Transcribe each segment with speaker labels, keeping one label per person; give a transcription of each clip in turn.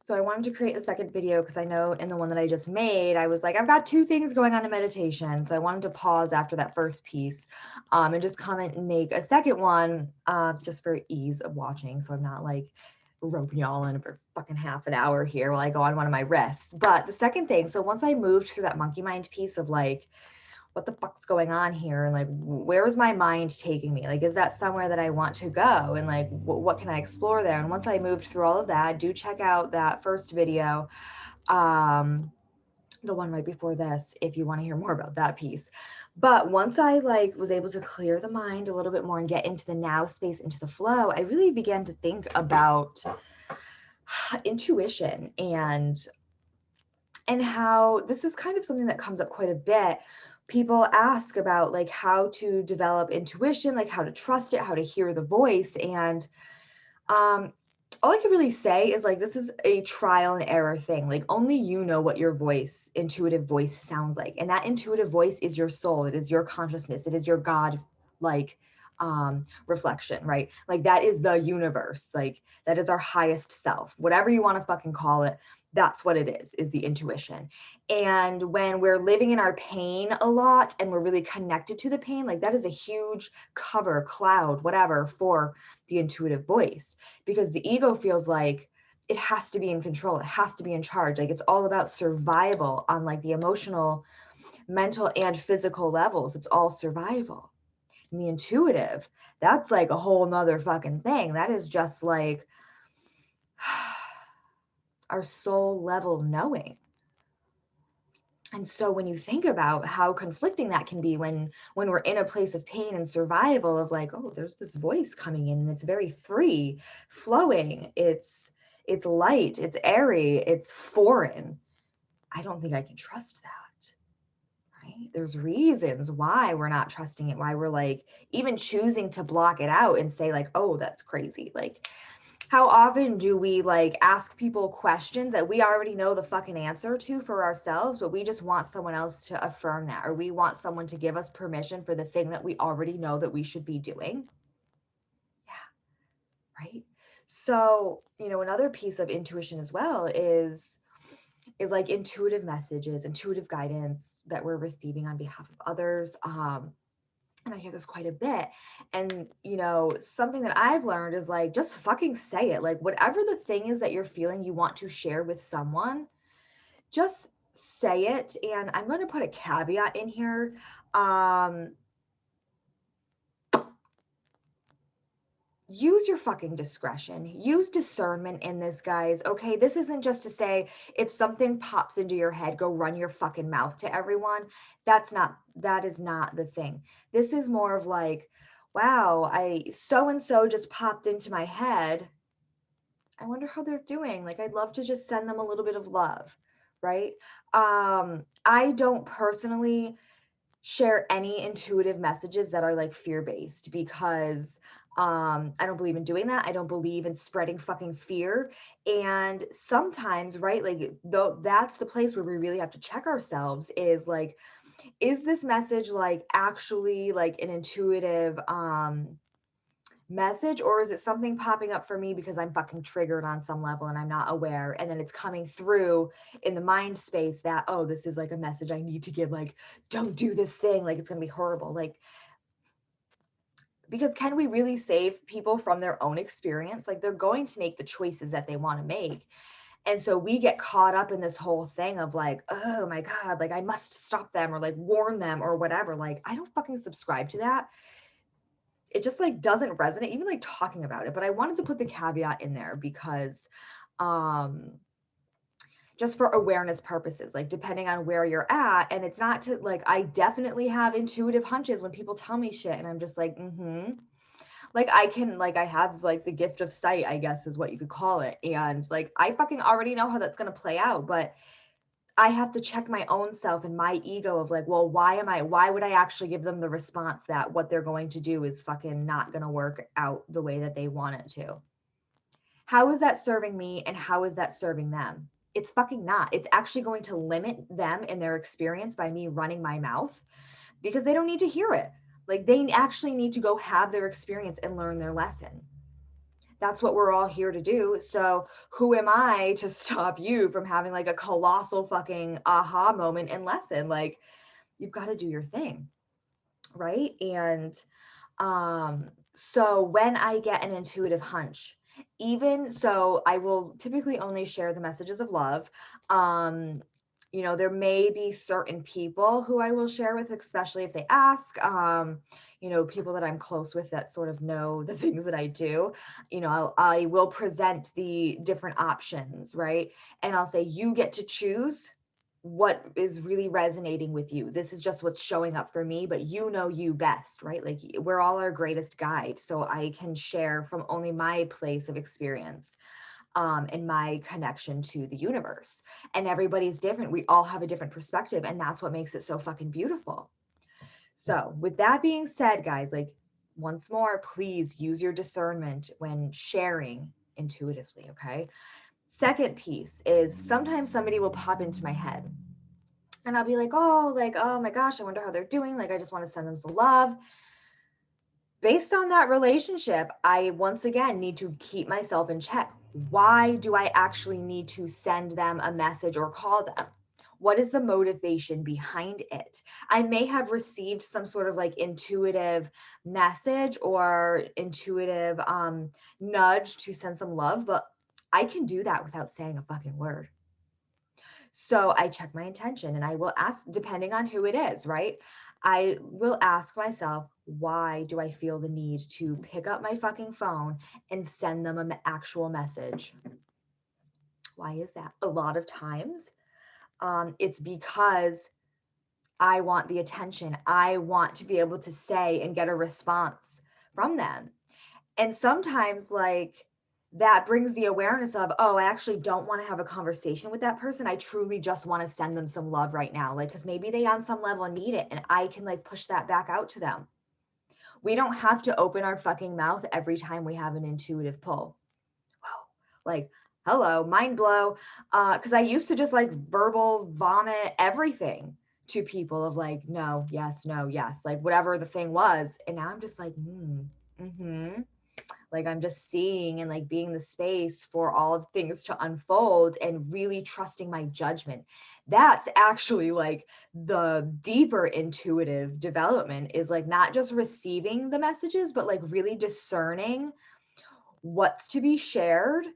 Speaker 1: So I wanted to create a second video because I know in the one that I just made, I was like, I've got two things going on in meditation. So I wanted to pause after that first piece and just comment and make a second one just for ease of watching. So I'm not like roping y'all in for fucking half an hour here while I go on one of my riffs. But the second thing, so once I moved through that monkey mind piece of like, what the fuck's going on here, and like where is my mind taking me, like is that somewhere that I want to go, and like what can I explore there. And once I moved through all of that, do check out that first video, the one right before this, if you want to hear more about that piece. But once I like was able to clear the mind a little bit more and get into the now space, into the flow, I really began to think about intuition and how this is kind of something that comes up quite a bit. People ask about like how to develop intuition, like how to trust it, how to hear the voice. And um, all I can really say is like, this is a trial and error thing. Like only you know what your voice, intuitive voice sounds like. And that intuitive voice is your soul. It is your consciousness. It is your God, like reflection, right? Like that is the universe. Like that is our highest self, whatever you want to fucking call it. That's what it is the intuition. And when we're living in our pain a lot and we're really connected to the pain, like that is a huge cover, cloud, whatever, for the intuitive voice, because the ego feels like it has to be in control, it has to be in charge, like it's all about survival on like the emotional, mental and physical levels. It's all survival. And the intuitive, that's like a whole nother fucking thing. That is just like our soul level knowing. And so when you think about how conflicting that can be when we're in a place of pain and survival of like, oh, there's this voice coming in and it's very free flowing, it's light, it's airy, it's foreign, I don't think I can trust that. Right? There's reasons why we're not trusting it, why we're like even choosing to block it out and say like, oh, that's crazy. Like how often do we like ask people questions that we already know the fucking answer to for ourselves, but we just want someone else to affirm that, or we want someone to give us permission for the thing that we already know that we should be doing? Yeah, right. So, you know, another piece of intuition as well is like intuitive messages, intuitive guidance that we're receiving on behalf of others. And I hear this quite a bit. And, you know, something that I've learned is like, just fucking say it. Like, whatever the thing is that you're feeling you want to share with someone, just say it. And I'm going to put a caveat in here. Um, Use your fucking discretion, use discernment in this, guys. Okay, this isn't just to say if something pops into your head, go run your fucking mouth to everyone. That is not the thing. This is more of like, wow, I so and so just popped into my head, I wonder how they're doing. Like I'd love to just send them a little bit of love, right? I don't personally share any intuitive messages that are like fear-based, because I don't believe in doing that. I don't believe in spreading fucking fear. And sometimes, right, like though that's the place where we really have to check ourselves, is like, is this message like actually like an intuitive message, or is it something popping up for me because I'm fucking triggered on some level and I'm not aware, and then it's coming through in the mind space that, oh, this is like a message I need to give, like don't do this thing, like it's going to be horrible. Like, because can we really save people from their own experience? Like they're going to make the choices that they want to make. And so we get caught up in this whole thing of like, oh my god, like I must stop them or like warn them or whatever. Like I don't fucking subscribe to that. It just like doesn't resonate, even like talking about it. But I wanted to put the caveat in there because um just for awareness purposes, like depending on where you're at. And it's not to like, I definitely have intuitive hunches when people tell me shit and I'm just like, like I can, like I have like the gift of sight, I guess is what you could call it. And like I fucking already know how that's going to play out, but I have to check my own self and my ego of like, well, why would I actually give them the response that what they're going to do is fucking not going to work out the way that they want it to? How is that serving me and how is that serving them? It's fucking not. It's actually going to limit them in their experience by me running my mouth, because they don't need to hear it. Like they actually need to go have their experience and learn their lesson. That's what we're all here to do. So who am I to stop you from having like a colossal fucking aha moment and lesson? Like, you've got to do your thing, right? And so when I get an intuitive hunch, even so, I will typically only share the messages of love. um there may be certain people who I will share with, especially if they ask. People that I'm close with that sort of know the things that I do. I will present the different options, right? And I'll say, you get to choose what is really resonating with you. This is just what's showing up for me, but you know you best, right? Like, we're all our greatest guide. So I can share from only my place of experience, and my connection to the universe. And everybody's different. We all have a different perspective, and that's what makes it so fucking beautiful. So, with that being said, guys, like, once more, please use your discernment when sharing intuitively, okay? Second piece is, sometimes somebody will pop into my head and I'll be like, oh my gosh, I wonder how they're doing. Like, I just want to send them some love. Based on that relationship, I once again need to keep myself in check. Why do I actually need to send them a message or call them? What is the motivation behind it? I may have received some sort of like intuitive message or intuitive nudge to send some love, but I can do that without saying a fucking word. So I check my intention and I will ask, depending on who it is, right? I will ask myself, why do I feel the need to pick up my fucking phone and send them an actual message? Why is that? A lot of times, it's because I want the attention. I want to be able to say and get a response from them. And sometimes, like, that brings the awareness of, oh, I actually don't want to have a conversation with that person. I truly just want to send them some love right now. Like, because maybe they on some level need it and I can like push that back out to them. We don't have to open our fucking mouth every time we have an intuitive pull. Wow. Like, hello, mind blow. Because I used to just like verbal vomit everything to people of like, no, yes, like whatever the thing was. And now I'm just like, mm-hmm. Like, I'm just seeing and like being the space for all of things to unfold and really trusting my judgment. That's actually like the deeper intuitive development, is like not just receiving the messages, but like really discerning what's to be shared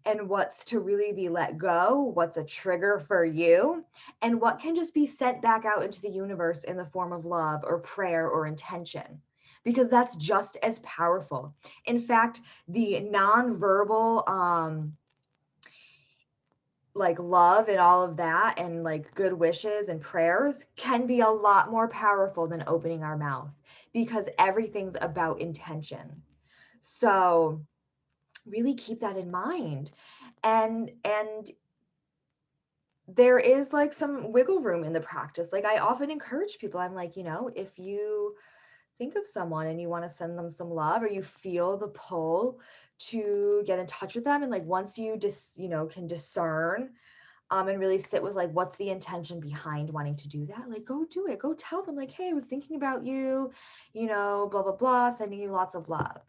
Speaker 1: and what's to really be let go, what's a trigger for you, and what can just be sent back out into the universe in the form of love or prayer or intention, because that's just as powerful. In fact, the nonverbal like love and all of that and like good wishes and prayers can be a lot more powerful than opening our mouth, because everything's about intention. So really keep that in mind. And there is like some wiggle room in the practice. Like, I often encourage people, I'm like, if you think of someone and you want to send them some love, or you feel the pull to get in touch with them, and like once you can discern, and really sit with like, what's the intention behind wanting to do that, like, go do it. Go tell them like, hey, I was thinking about you, blah blah blah, sending you lots of love.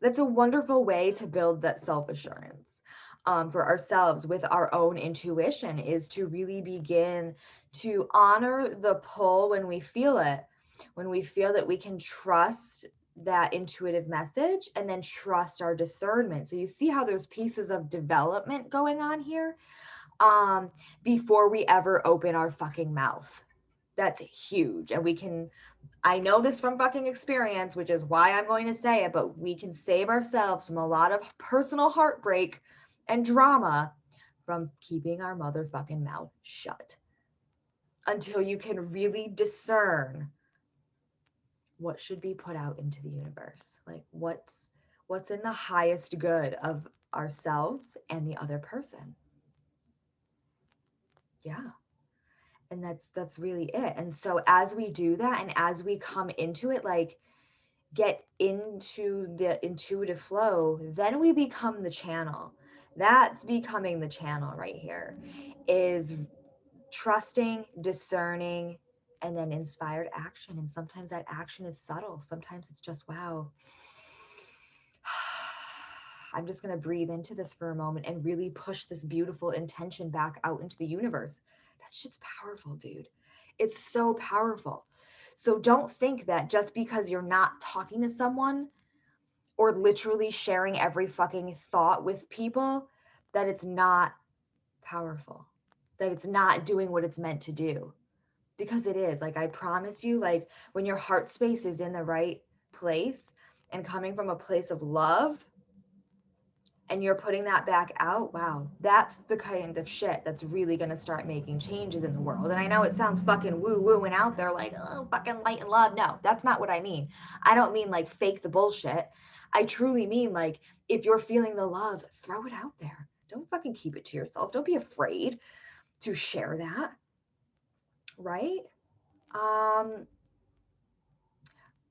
Speaker 1: That's a wonderful way to build that self-assurance, for ourselves with our own intuition, is to really begin to honor the pull when we feel it, when we feel that we can trust that intuitive message and then trust our discernment. So you see how there's pieces of development going on here, before we ever open our fucking mouth. That's huge. And I know this from fucking experience, which is why I'm going to say it, but we can save ourselves from a lot of personal heartbreak and drama from keeping our motherfucking mouth shut, until you can really discern what should be put out into the universe. Like, what's in the highest good of ourselves and the other person. Yeah. And that's really it. And so as we do that, and as we come into it, like, get into the intuitive flow, then we become the channel. That's becoming the channel right here, is trusting, discerning, and then inspired action. And sometimes that action is subtle. Sometimes it's just, wow, I'm just going to breathe into this for a moment and really push this beautiful intention back out into the universe. That shit's powerful, dude. It's so powerful. So don't think that just because you're not talking to someone or literally sharing every fucking thought with people, that it's not powerful, that it's not doing what it's meant to do. Because it is. Like, I promise you, like, when your heart space is in the right place and coming from a place of love, and you're putting that back out, wow, that's the kind of shit that's really going to start making changes in the world. And I know it sounds fucking woo woo and out there like, oh, fucking light and love. No, that's not what I mean. I don't mean like fake the bullshit. I truly mean like, if you're feeling the love, throw it out there. Don't fucking keep it to yourself. Don't be afraid to share that. Right?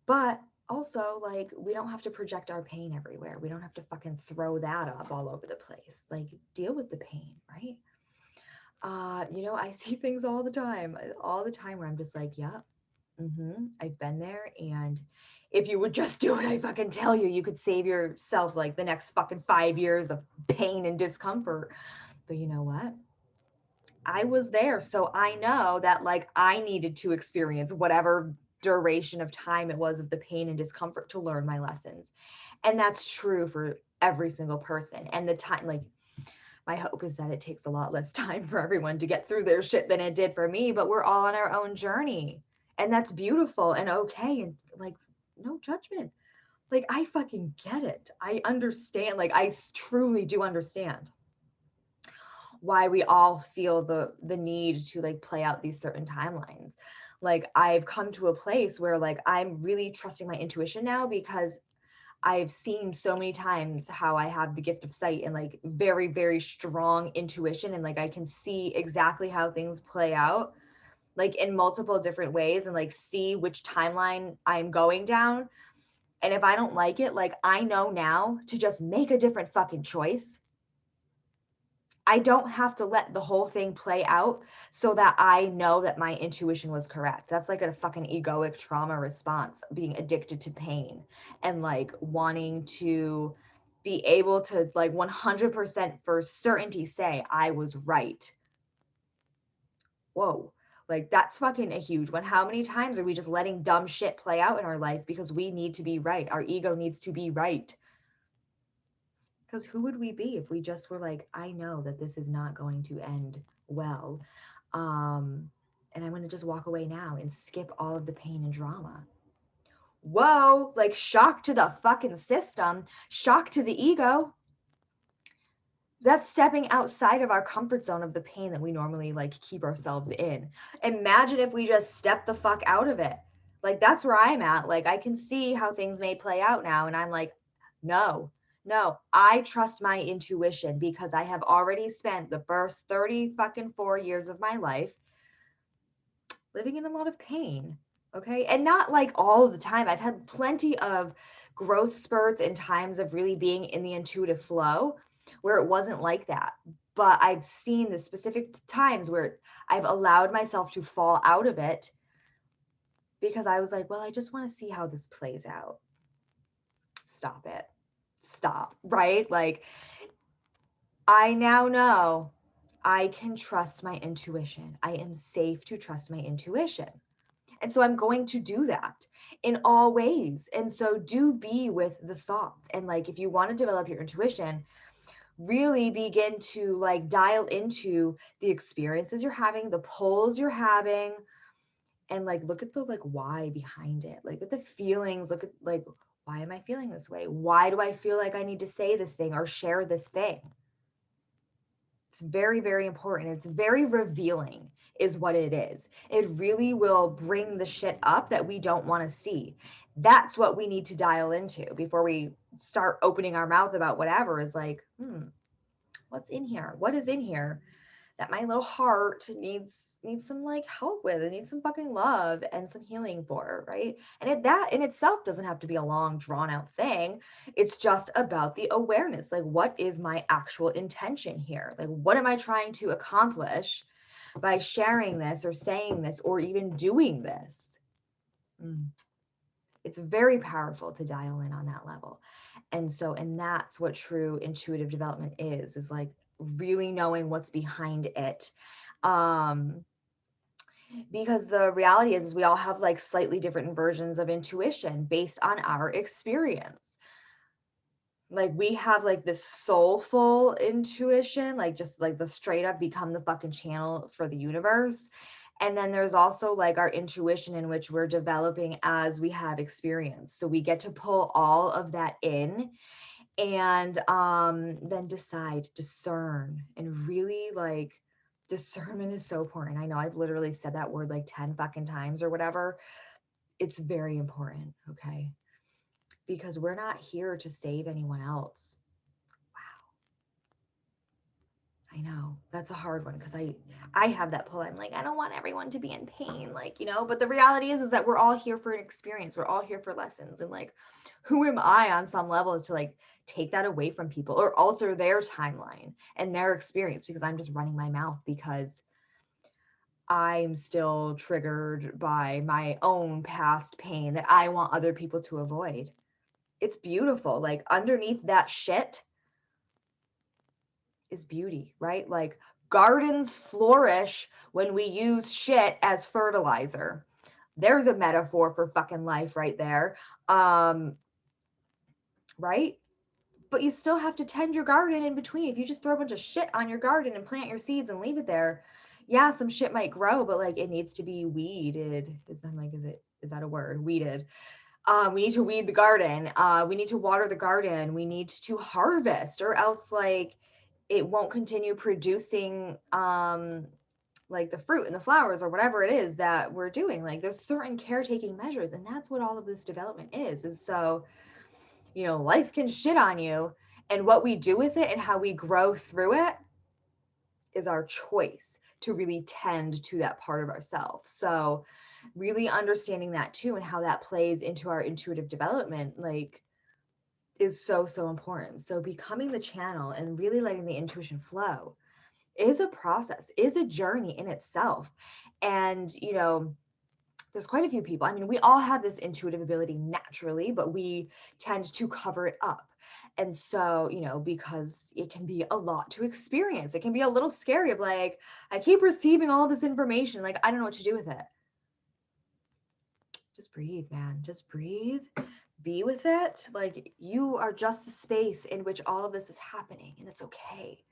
Speaker 1: But also, like, we don't have to project our pain everywhere. We don't have to fucking throw that up all over the place. Like, deal with the pain, right? I see things all the time where I'm just like, yeah, I've been there. And if you would just do what I fucking tell you, you could save yourself like the next fucking 5 years of pain and discomfort. But you know what? I was there. So I know that like I needed to experience whatever duration of time it was of the pain and discomfort to learn my lessons. And that's true for every single person. And the time, like, my hope is that it takes a lot less time for everyone to get through their shit than it did for me, but we're all on our own journey. And that's beautiful and okay. And like, no judgment. Like, I fucking get it. I understand. Like, I truly do understand why we all feel the need to like play out these certain timelines. Like, I've come to a place where like I'm really trusting my intuition now, because I've seen so many times how I have the gift of sight and like very, very strong intuition, and like I can see exactly how things play out like in multiple different ways, and like see which timeline I'm going down. And if I don't like it, like I know now to just make a different fucking choice. I don't have to let the whole thing play out so that I know that my intuition was correct. That's like a fucking egoic trauma response, being addicted to pain and like wanting to be able to like 100% for certainty say I was right. Whoa. Like, that's fucking a huge one. How many times are we just letting dumb shit play out in our life because we need to be right? Our ego needs to be right. Because who would we be if we just were like, I know that this is not going to end well. And I'm going to just walk away now and skip all of the pain and drama. Whoa, like shock to the fucking system, shock to the ego. That's stepping outside of our comfort zone of the pain that we normally like keep ourselves in. Imagine if we just step the fuck out of it. Like, that's where I'm at. Like, I can see how things may play out now. And I'm like, no, I trust my intuition because I have already spent the first 30 fucking 4 years of my life living in a lot of pain. Okay. And not like all of the time. I've had plenty of growth spurts and times of really being in the intuitive flow where it wasn't like that. But I've seen the specific times where I've allowed myself to fall out of it because I was like, well, I just want to see how this plays out. Stop it. Stop. Right? Like, I now know I can trust my intuition. I am safe to trust my intuition. And so I'm going to do that in all ways. And so do be with the thoughts. And like, if you want to develop your intuition, really begin to like dial into the experiences you're having, the pulls you're having, and like look at the like why behind it. Like at the feelings, look at like, why am I feeling this way? Why do I feel like I need to say this thing or share this thing? It's very, very important. It's very revealing is what it is. It really will bring the shit up that we don't want to see. That's what we need to dial into before we start opening our mouth about whatever. Is like, what's in here? What is in here that my little heart needs some like help with? It needs some fucking love and some healing for, right? And that in itself doesn't have to be a long drawn out thing. It's just about the awareness. Like, what is my actual intention here? Like, what am I trying to accomplish by sharing this or saying this or even doing this? It's very powerful to dial in on that level. And that's what true intuitive development is like really knowing what's behind it. Because the reality is we all have like slightly different versions of intuition based on our experience. Like we have like this soulful intuition, like just like the straight up become the fucking channel for the universe. And then there's also like our intuition in which we're developing as we have experience. So we get to pull all of that in and then decide, discern, and really like discernment is so important. I know I've literally said that word like 10 fucking times or whatever. It's very important, okay? Because we're not here to save anyone else. I know that's a hard one because I have that pull. I'm like, I don't want everyone to be in pain, like, you know, but the reality is that we're all here for an experience. We're all here for lessons. And like, who am I on some level to like take that away from people or alter their timeline and their experience because I'm just running my mouth because I'm still triggered by my own past pain that I want other people to avoid. It's beautiful. Like underneath that shit is beauty, right? Like gardens flourish when we use shit as fertilizer. There's a metaphor for fucking life right there. Right? But you still have to tend your garden in between. If you just throw a bunch of shit on your garden and plant your seeds and leave it there, yeah, some shit might grow, but like it needs to be weeded. Is that a word? Weeded. We need to weed the garden. We need to water the garden. We need to harvest, or else like it won't continue producing like the fruit and the flowers or whatever it is that we're doing. Like there's certain caretaking measures, and that's what all of this development is so, you know, life can shit on you, and what we do with it and how we grow through it is our choice to really tend to that part of ourselves. So really understanding that too and how that plays into our intuitive development like is so important. So becoming the channel and really letting the intuition flow is a process, is a journey in itself. And you know, there's quite a few people, I mean, we all have this intuitive ability naturally, but we tend to cover it up. And so, you know, because it can be a lot to experience, it can be a little scary of like, I keep receiving all this information, like I don't know what to do with it. Just breathe, man. Just breathe. Be with it. Like you are just the space in which all of this is happening, and it's okay.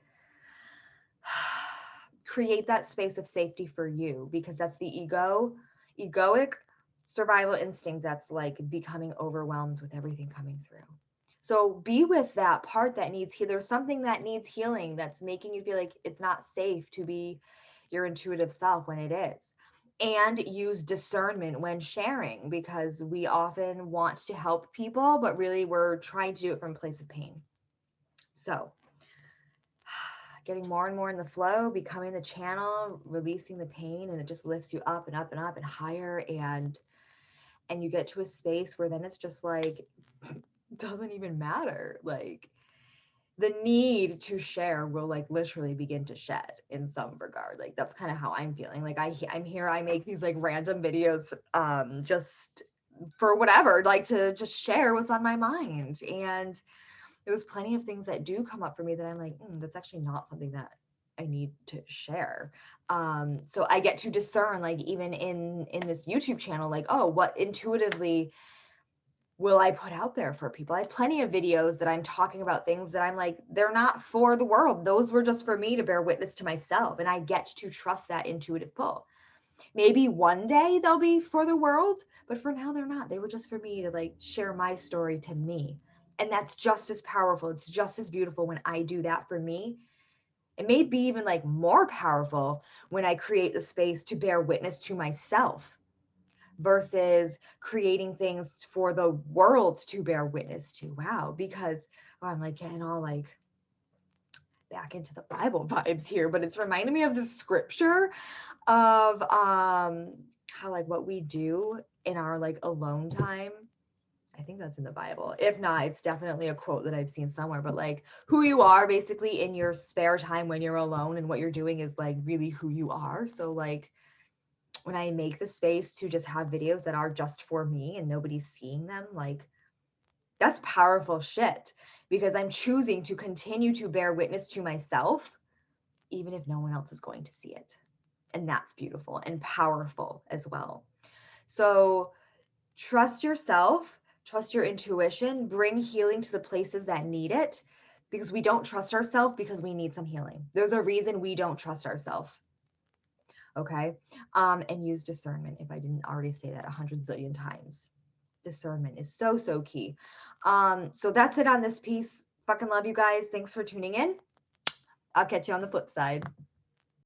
Speaker 1: Create that space of safety for you, because that's the egoic survival instinct that's like becoming overwhelmed with everything coming through. So be with that part that needs heal. There's something that needs healing that's making you feel like it's not safe to be your intuitive self when it is. And use discernment when sharing, because we often want to help people, but really we're trying to do it from a place of pain. So getting more and more in the flow, becoming the channel, releasing the pain, and it just lifts you up and up and up and higher. And you get to a space where then it's just like, doesn't even matter. Like the need to share will like literally begin to shed in some regard. Like that's kind of how I'm feeling. Like I'm here, I make these like random videos just for whatever, like to just share what's on my mind. And there was plenty of things that do come up for me that I'm like, that's actually not something that I need to share. So I get to discern, like even in this YouTube channel, like, oh, what intuitively will I put out there for people? I have plenty of videos that I'm talking about things that I'm like, they're not for the world. Those were just for me to bear witness to myself. And I get to trust that intuitive pull. Maybe one day they'll be for the world, but for now they're not. They were just for me to like share my story to me. And that's just as powerful. It's just as beautiful when I do that for me. It may be even like more powerful when I create the space to bear witness to myself versus creating things for the world to bear witness to. Wow. Because I'm like getting all like back into the Bible vibes here, but it's reminding me of the scripture of how like what we do in our like alone time. I think that's in the Bible. If not, it's definitely a quote that I've seen somewhere, but like who you are basically in your spare time when you're alone and what you're doing is like really who you are. So like when I make the space to just have videos that are just for me and nobody's seeing them, like That's powerful shit, because I'm choosing to continue to bear witness to myself, even if no one else is going to see it. And that's beautiful and powerful as well. So trust yourself, trust your intuition, bring healing to the places that need it, because we don't trust ourselves because we need some healing. There's a reason we don't trust ourselves. Okay. And use discernment, if I didn't already say that 100 zillion times. Discernment is so, so key. So that's it on this piece. Fucking love you guys. Thanks for tuning in. I'll catch you on the flip side.